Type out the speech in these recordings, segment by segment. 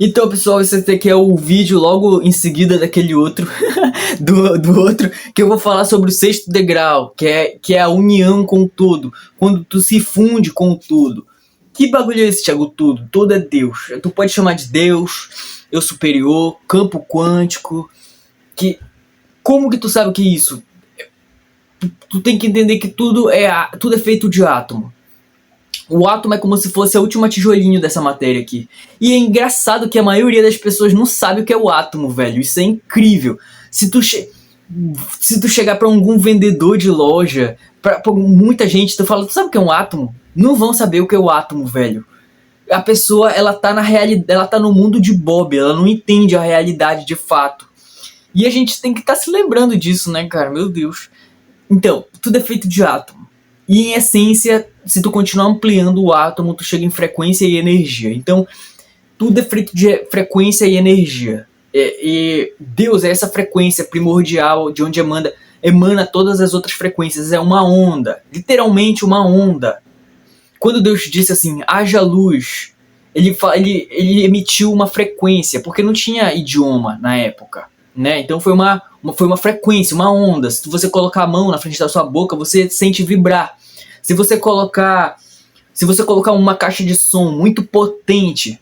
Então, pessoal, esse aqui é o vídeo logo em seguida daquele outro, do outro, que eu vou falar sobre o sexto degrau, que é a união com o todo, quando tu se funde com o todo. Que bagulho é esse, Thiago? Tudo? Todo é Deus. Tu pode chamar de Deus, eu superior, campo quântico, que... Como que tu sabe o que é isso? Tu tem que entender que tudo é feito de átomo. O átomo é como se fosse a última tijolinho dessa matéria aqui. E é engraçado que a maioria das pessoas não sabe o que é o átomo, velho. Isso é incrível. Se tu chegar pra algum vendedor de loja, pra muita gente, tu fala, tu sabe o que é um átomo? Não vão saber o que é o átomo, velho. A pessoa, ela tá na realidade, ela tá no mundo de Bob, ela não entende a realidade de fato. E a gente tem que estar se lembrando disso, né, cara? Meu Deus. Então, tudo é feito de átomo. E em essência, se tu continuar ampliando o átomo, tu chega em frequência e energia. Então, tudo é feito de frequência e energia. E Deus é essa frequência primordial de onde emana todas as outras frequências. É uma onda. Literalmente uma onda. Quando Deus disse assim, haja luz, ele emitiu uma frequência, porque não tinha idioma na época, né? Então foi uma frequência, uma onda. Se você colocar a mão na frente da sua boca, você sente vibrar. Se você colocar uma caixa de som muito potente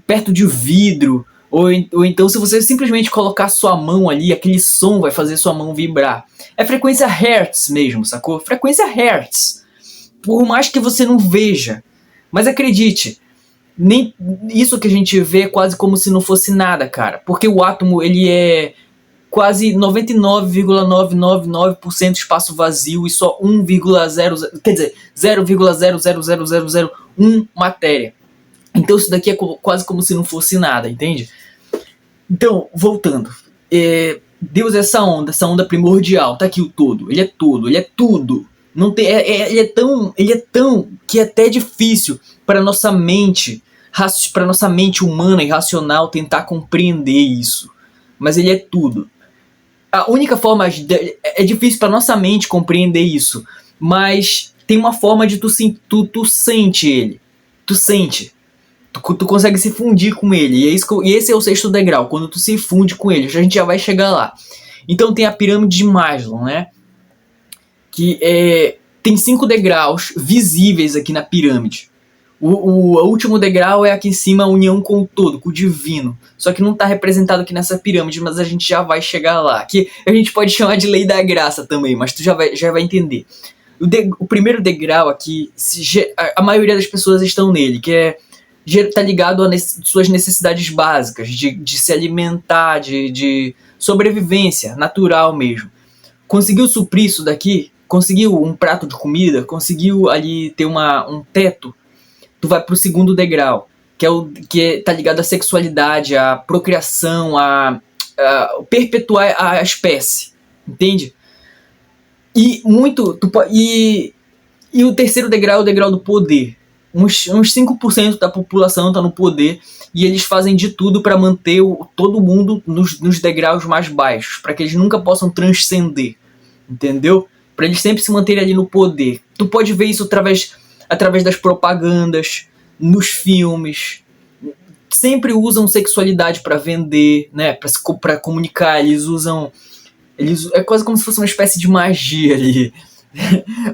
perto de vidro, ou então se você simplesmente colocar sua mão ali, aquele som vai fazer sua mão vibrar. É frequência Hertz mesmo, sacou? Frequência Hertz. Por mais que você não veja. Mas acredite, nem isso que a gente vê é quase como se não fosse nada, cara. Porque o átomo, ele é quase 99,999% espaço vazio e só 0,00001 matéria. Então isso daqui é quase como se não fosse nada, entende? Então, voltando. Deus é essa onda primordial. Tá aqui o todo. Ele é todo, ele é tudo. Não tem, ele é tão que é até difícil para nossa mente humana e racional tentar compreender isso. Mas ele é tudo. A única forma é difícil para nossa mente compreender isso, mas tem uma forma de tu sente ele. Tu sente. Tu consegue se fundir com ele. E esse é o sexto degrau, quando tu se funde com ele. A gente já vai chegar lá. Então tem a pirâmide de Maslow, né? Que tem 5 degraus visíveis aqui na pirâmide. O último degrau é aqui em cima, a união com o todo, com o divino. Só que não está representado aqui nessa pirâmide, mas a gente já vai chegar lá. Que a gente pode chamar de lei da graça também, mas tu já vai entender. O primeiro degrau aqui, a maioria das pessoas estão nele, que tá ligado às suas necessidades básicas, de se alimentar, de sobrevivência natural mesmo. Conseguiu suprir isso daqui? Conseguiu um prato de comida? Conseguiu ali ter um teto? Tu vai pro segundo degrau, que tá ligado à sexualidade, à procriação, a perpetuar a espécie, entende? E o terceiro degrau é o degrau do poder. Uns 5% da população tá no poder e eles fazem de tudo para manter todo mundo nos degraus mais baixos, para que eles nunca possam transcender, entendeu? Para eles sempre se manterem ali no poder. Tu pode ver isso através das propagandas, nos filmes. Sempre usam sexualidade para vender, né? Para comunicar. É quase como se fosse uma espécie de magia ali.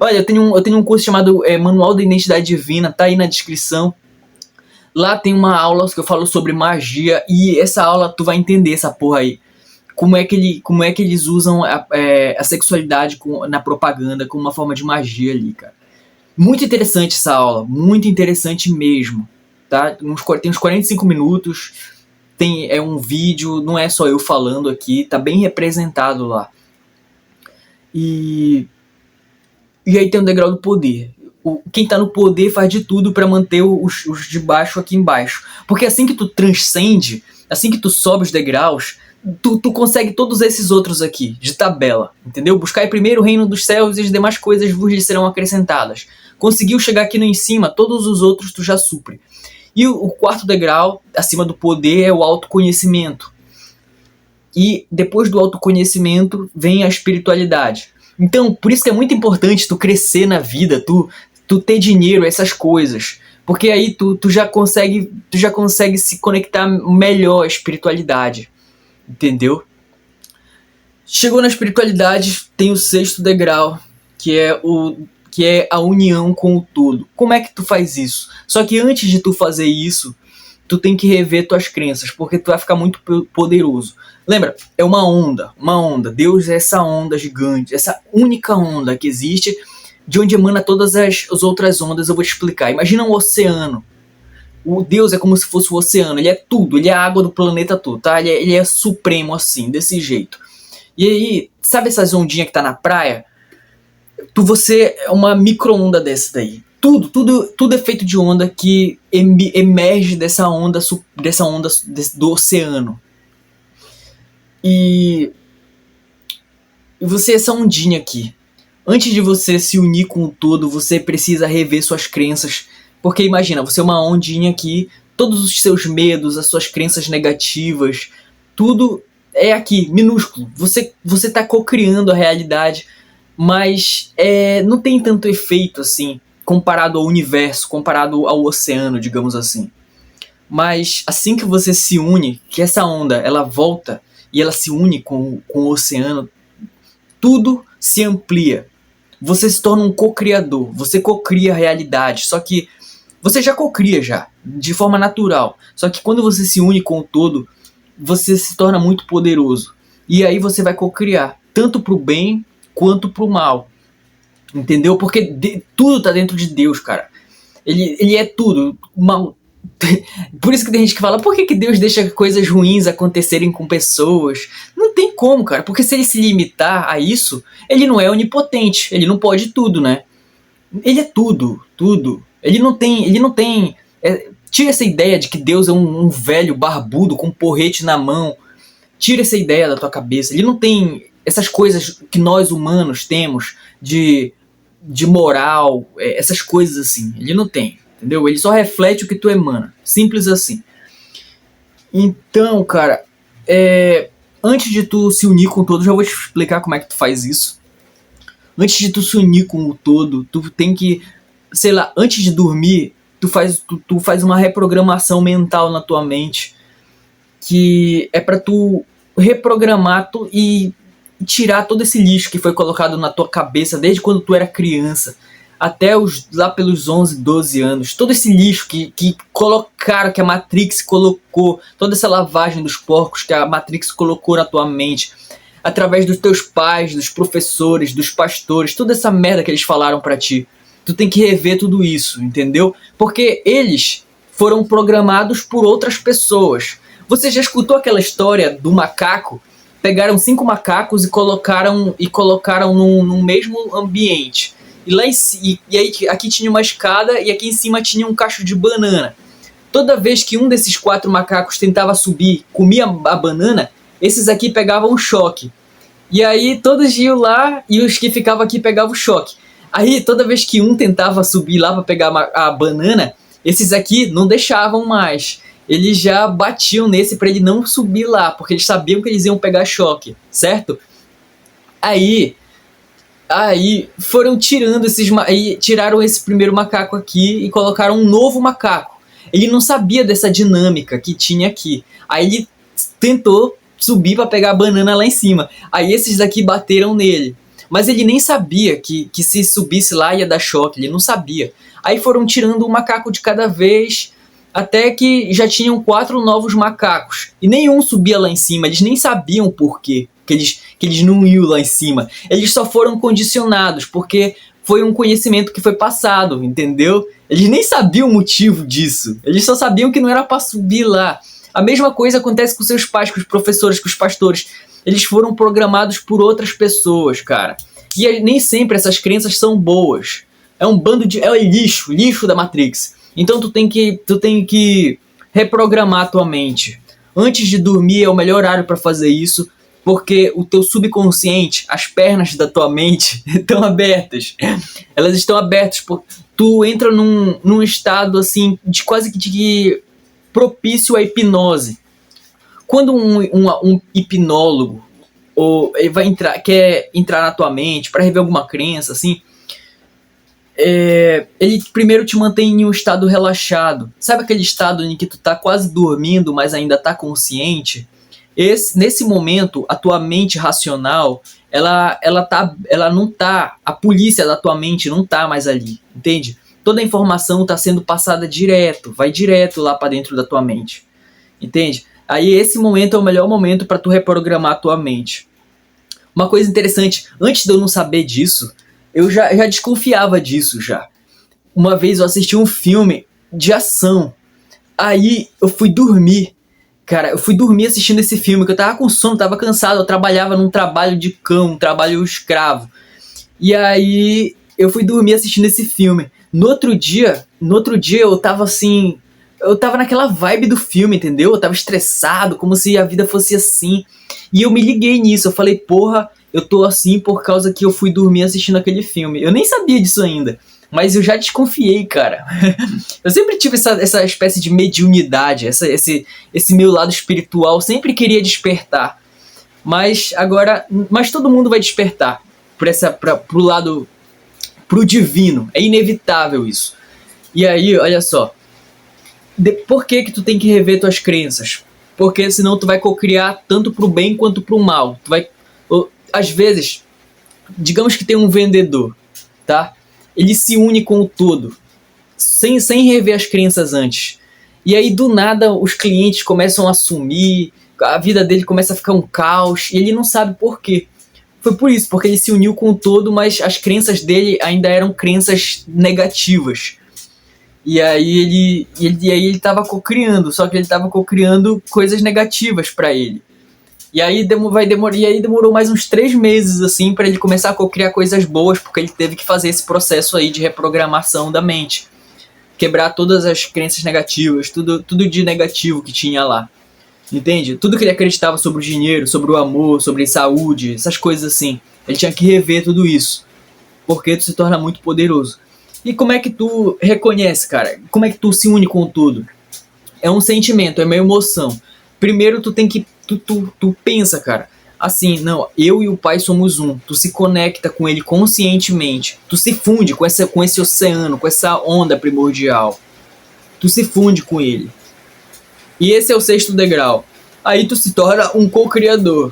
Olha, eu tenho um curso chamado Manual da Identidade Divina, tá aí na descrição. Lá tem uma aula que eu falo sobre magia, e essa aula tu vai entender essa porra aí. Como é que eles usam a sexualidade na propaganda como uma forma de magia ali, cara. Muito interessante essa aula, muito interessante mesmo, tá? Tem uns 45 minutos, é um vídeo, não é só eu falando aqui, tá bem representado lá. E aí tem o degrau do poder. Quem tá no poder faz de tudo para manter os de baixo aqui embaixo. Porque assim que tu transcende, assim que tu sobe os degraus, tu consegue todos esses outros aqui, de tabela, entendeu? Buscai primeiro o reino dos céus e as demais coisas vos lhe serão acrescentadas. Conseguiu chegar aqui no em cima, todos os outros tu já supre. E o quarto degrau, acima do poder, é o autoconhecimento. E depois do autoconhecimento vem a espiritualidade. Então, por isso que é muito importante tu crescer na vida, tu ter dinheiro, essas coisas. Porque aí tu já consegue se conectar melhor à espiritualidade, entendeu? Chegou na espiritualidade, tem o sexto degrau, que é a união com o todo. Como é que tu faz isso? Só que antes de tu fazer isso, tu tem que rever tuas crenças, porque tu vai ficar muito poderoso. Lembra, é uma onda, uma onda. Deus é essa onda gigante, essa única onda que existe, de onde emana todas as outras ondas. Eu vou te explicar. Imagina um oceano. O Deus é como se fosse o oceano, ele é tudo, ele é a água do planeta todo, tá? Ele é supremo assim, desse jeito. E aí, sabe essas ondinhas que tá na praia? Você é uma micro-onda dessa daí. Tudo é feito de onda que emerge dessa onda do oceano. E você é essa ondinha aqui. Antes de você se unir com o todo, você precisa rever suas crenças. Porque imagina, você é uma ondinha aqui, todos os seus medos, as suas crenças negativas, tudo é aqui, minúsculo. Você tá co-criando a realidade, mas não tem tanto efeito assim, comparado ao universo, comparado ao oceano, digamos assim. Mas assim que você se une, que essa onda ela volta e ela se une com o oceano, tudo se amplia. Você se torna um co-criador, você co-cria a realidade, só que você já co-cria já, de forma natural. Só que quando você se une com o todo, você se torna muito poderoso. E aí você vai co-criar, tanto pro bem quanto pro mal. Entendeu? Porque tudo tá dentro de Deus, cara. Ele é tudo. Por isso que tem gente que fala, por que Deus deixa coisas ruins acontecerem com pessoas? Não tem como, cara. Porque se ele se limitar a isso, ele não é onipotente. Ele não pode tudo, né? Ele é tudo. Ele não tem tira essa ideia de que Deus é um velho barbudo com um porrete na mão. Tira essa ideia da tua cabeça. Ele não tem essas coisas que nós humanos temos de moral, essas coisas assim. Ele não tem, entendeu? Ele só reflete o que tu emana. Simples assim. Então, cara, antes de tu se unir com o todo, já vou te explicar como é que tu faz isso. Antes de tu se unir com o todo, tu tem que, sei lá, antes de dormir, tu faz uma reprogramação mental na tua mente, que é pra tu reprogramar e tirar todo esse lixo que foi colocado na tua cabeça desde quando tu era criança até lá pelos 11, 12 anos. Todo esse lixo que colocaram, que a Matrix colocou, toda essa lavagem dos porcos que a Matrix colocou na tua mente, através dos teus pais, dos professores, dos pastores, toda essa merda que eles falaram pra ti. Tu tem que rever tudo isso, entendeu? Porque eles foram programados por outras pessoas. Você já escutou aquela história do macaco? Pegaram 5 macacos e colocaram num mesmo ambiente. E aí aqui tinha uma escada e aqui em cima tinha um cacho de banana. Toda vez que um desses 4 macacos tentava subir, comia a banana, esses aqui pegavam um choque. E aí todos iam lá e os que ficavam aqui pegavam o choque. Aí toda vez que um tentava subir lá para pegar a banana, esses aqui não deixavam mais. Eles já batiam nesse para ele não subir lá, porque eles sabiam que eles iam pegar choque, certo? Aí foram tiraram esse primeiro macaco aqui e colocaram um novo macaco. Ele não sabia dessa dinâmica que tinha aqui. Aí ele tentou subir para pegar a banana lá em cima. Aí esses daqui bateram nele. Mas ele nem sabia que se subisse lá ia dar choque. Ele não sabia. Aí foram tirando um macaco de cada vez, até que já tinham 4 novos macacos. E nenhum subia lá em cima. Eles nem sabiam por quê que eles não iam lá em cima. Eles só foram condicionados, porque foi um conhecimento que foi passado, entendeu? Eles nem sabiam o motivo disso. Eles só sabiam que não era para subir lá. A mesma coisa acontece com seus pais, com os professores, com os pastores. Eles foram programados por outras pessoas, cara. E nem sempre essas crenças são boas. É um bando de... é lixo da Matrix. Então tu tem que reprogramar a tua mente. Antes de dormir é o melhor horário para fazer isso, porque o teu subconsciente, as pernas da tua mente estão abertas. Elas estão abertas. Tu entra num estado assim de quase que de propício à hipnose. Quando um hipnólogo quer entrar na tua mente para rever alguma crença, assim, ele primeiro te mantém em um estado relaxado. Sabe aquele estado em que tu tá quase dormindo, mas ainda tá consciente? Nesse momento, a tua mente racional, ela não tá, a polícia da tua mente não tá mais ali, entende? Toda a informação tá sendo passada direto, vai direto lá para dentro da tua mente, entende? Aí esse momento é o melhor momento para tu reprogramar a tua mente. Uma coisa interessante, antes de eu não saber disso, eu já desconfiava disso já. Uma vez eu assisti um filme de ação, aí eu fui dormir. Cara, eu fui dormir assistindo esse filme, que eu tava com sono, tava cansado, eu trabalhava num trabalho de cão, um trabalho escravo. E aí eu fui dormir assistindo esse filme. No outro dia eu tava assim, eu tava naquela vibe do filme, entendeu? Eu tava estressado, como se a vida fosse assim. E eu me liguei nisso, eu falei, porra, eu tô assim por causa que eu fui dormir assistindo aquele filme. Eu nem sabia disso ainda, mas eu já desconfiei, cara. Eu sempre tive essa espécie de mediunidade, esse meu lado espiritual, sempre queria despertar. Mas todo mundo vai despertar pro lado, pro divino. É inevitável isso. E aí, olha só, por que tu tem que rever tuas crenças? Porque senão tu vai cocriar tanto pro bem quanto pro mal. Às vezes, digamos que tem um vendedor, tá? Ele se une com o todo, sem rever as crenças antes. E aí, do nada, os clientes começam a sumir, a vida dele começa a ficar um caos, e ele não sabe por quê. Foi por isso, porque ele se uniu com o todo, mas as crenças dele ainda eram crenças negativas. E aí ele tava cocriando, só que ele tava cocriando coisas negativas para ele. E aí demorou mais uns 3 meses assim para ele começar a cocriar coisas boas, porque ele teve que fazer esse processo aí de reprogramação da mente. Quebrar todas as crenças negativas, tudo de negativo que tinha lá. Entende? Tudo que ele acreditava sobre o dinheiro, sobre o amor, sobre saúde, essas coisas assim. Ele tinha que rever tudo isso, porque tu se torna muito poderoso. E como é que tu reconhece, cara? Como é que tu se une com tudo? É um sentimento, é uma emoção. Primeiro tu tem que... Tu pensa, cara, assim, não, eu e o Pai somos um. Tu se conecta com ele conscientemente. Tu se funde com esse oceano, com essa onda primordial. Tu se funde com ele. E esse é o 6º degrau. Aí tu se torna um co-criador.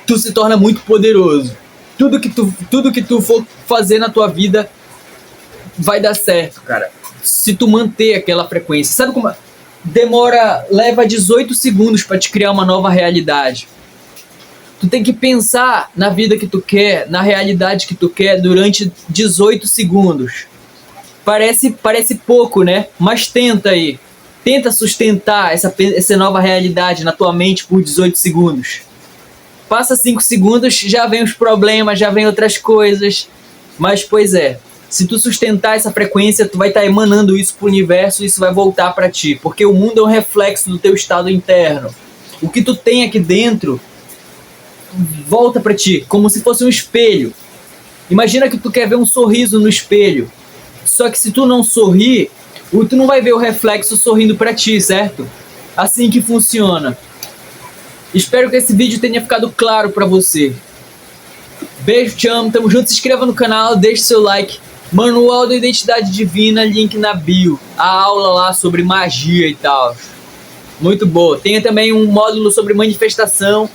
Tu se torna muito poderoso. Tudo que tu for fazer na tua vida vai dar certo, cara. Se tu manter aquela frequência. Sabe como leva 18 segundos para te criar uma nova realidade. Tu tem que pensar na vida que tu quer, na realidade que tu quer durante 18 segundos. Parece pouco, né? Mas tenta aí. Tenta sustentar essa nova realidade na tua mente por 18 segundos. Passa 5 segundos, já vem os problemas, já vem outras coisas. Mas, pois é, se tu sustentar essa frequência, tu vai estar emanando isso pro universo e isso vai voltar para ti. Porque o mundo é um reflexo do teu estado interno. O que tu tem aqui dentro volta para ti, como se fosse um espelho. Imagina que tu quer ver um sorriso no espelho. Só que se tu não sorrir, tu não vai ver o reflexo sorrindo para ti, certo? Assim que funciona. Espero que esse vídeo tenha ficado claro para você. Beijo, te amo, tamo junto. Se inscreva no canal, deixe seu like. Manual da Identidade Divina, link na bio. A aula lá sobre magia e tal. Muito boa. Tem também um módulo sobre manifestação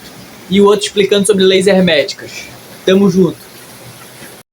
e o outro explicando sobre leis herméticas. Tamo junto.